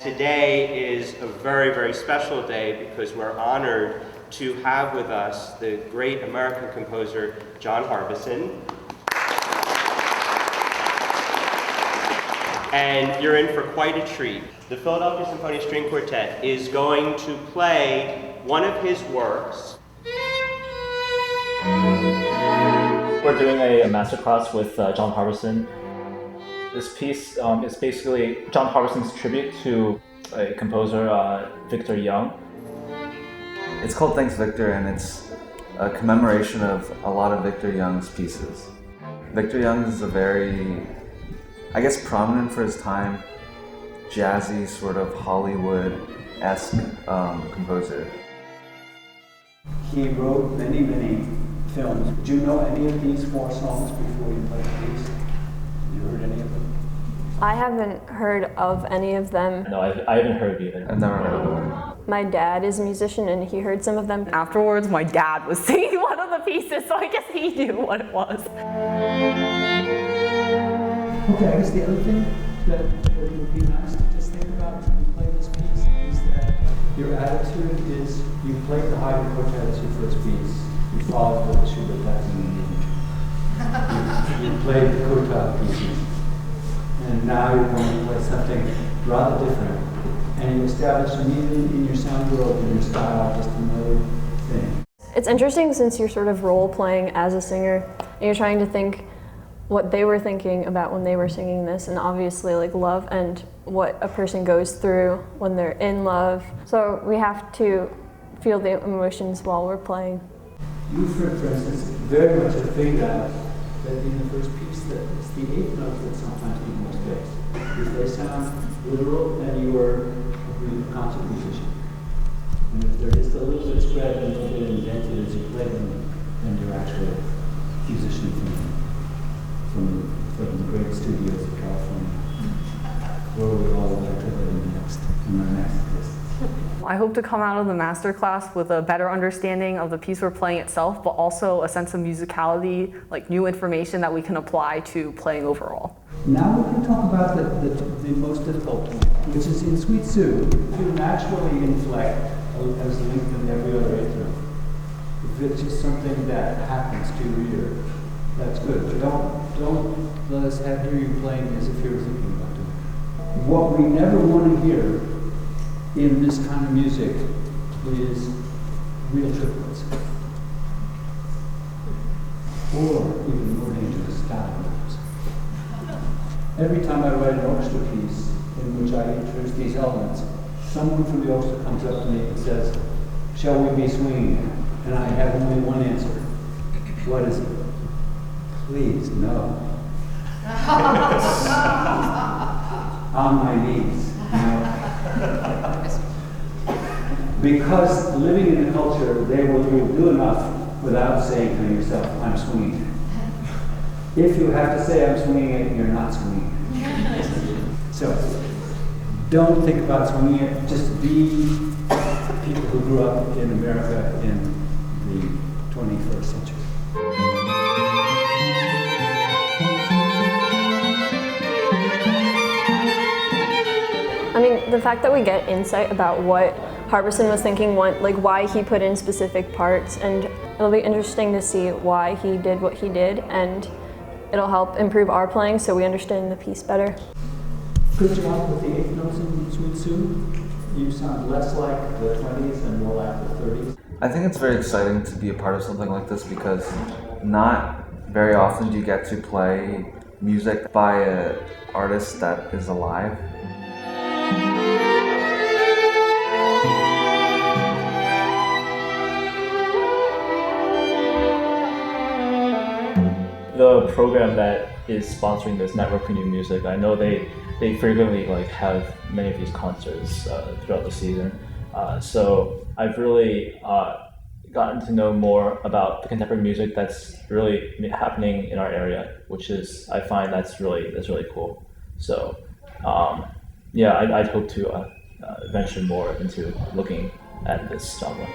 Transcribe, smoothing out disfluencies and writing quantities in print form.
Today is a very, very special day because we're honored to have with us the great American composer, John Harbison. And you're in for quite a treat. The Philadelphia Sinfonia String Quartet is going to play one of his works. We're doing a masterclass with John Harbison. This piece is basically John Harbison's tribute to a composer, Victor Young. It's called Thanks Victor, and it's a commemoration of a lot of Victor Young's pieces. Victor Young is a very, I guess, prominent for his time, jazzy, sort of Hollywood-esque composer. He wrote many films. Do you know any of these 4 songs before you played the piece? You heard any of them? I haven't heard of any of them. No, I haven't heard either. I've never heard of them. My dad is a musician and he heard some of them. Afterwards, my dad was singing one of the pieces, so I guess he knew what it was. Okay, I guess the other thing that it would be nice to just think about when you play this piece is that your attitude is you played the Haydn Quartet as your first piece. You followed with the Schubert Latin. You played the Quartet pieces. And now you're going to play something rather different. And you establish immediately in your sound world and your style just another thing. It's interesting since you're sort of role playing as a singer and you're trying to think what they were thinking about when they were singing this, and obviously like love and what a person goes through when they're in love. So we have to feel the emotions while we're playing. You, for instance, very much have figured out that in the first piece that it's the 8th note that sometimes need more space. If they sound literal, then you are a real concert musician. And if they're just a little bit spread and a little bit indented as you play them, then you're actually a musician from the great studios of California, where we all would like to live in our next existence. I hope to come out of the masterclass with a better understanding of the piece we're playing itself, but also a sense of musicality, like new information that we can apply to playing overall. Now we're going to talk about the most difficult one, which is in Suite Sue. If you naturally inflect as linked in every other eighth note, if it's just something that happens to your ear, that's good. But don't let us hear you playing as if you were thinking about it. What we never want to hear in this kind of music is real triplets, or even more dangerous, diagrams. Every time I write an orchestra piece in which I introduce these elements, someone from the orchestra comes up to me and says, "Shall we be swinging?" And I have only one answer. What is it? Please, no. On my knees. No. Because living in a culture, they will do enough without saying to yourself, "I'm swinging." If you have to say, "I'm swinging it," you're not swinging it. So, don't think about swinging it. Just be people who grew up in America in the 21st century. I mean, the fact that we get insight about what Harbison was thinking, why he put in specific parts, and it'll be interesting to see why he did what he did, and it'll help improve our playing so we understand the piece better. Good job with the 8th notes in Suite Sue. You sound less like the 20s and more like the 30s. I think it's very exciting to be a part of something like this because not very often do you get to play music by an artist that is alive. The program that is sponsoring this Network for New Music, I know they frequently have many of these concerts throughout the season. So I've really gotten to know more about the contemporary music that's really happening in our area, which is, I find that's really cool. So yeah, I'd hope to venture more into looking at this genre.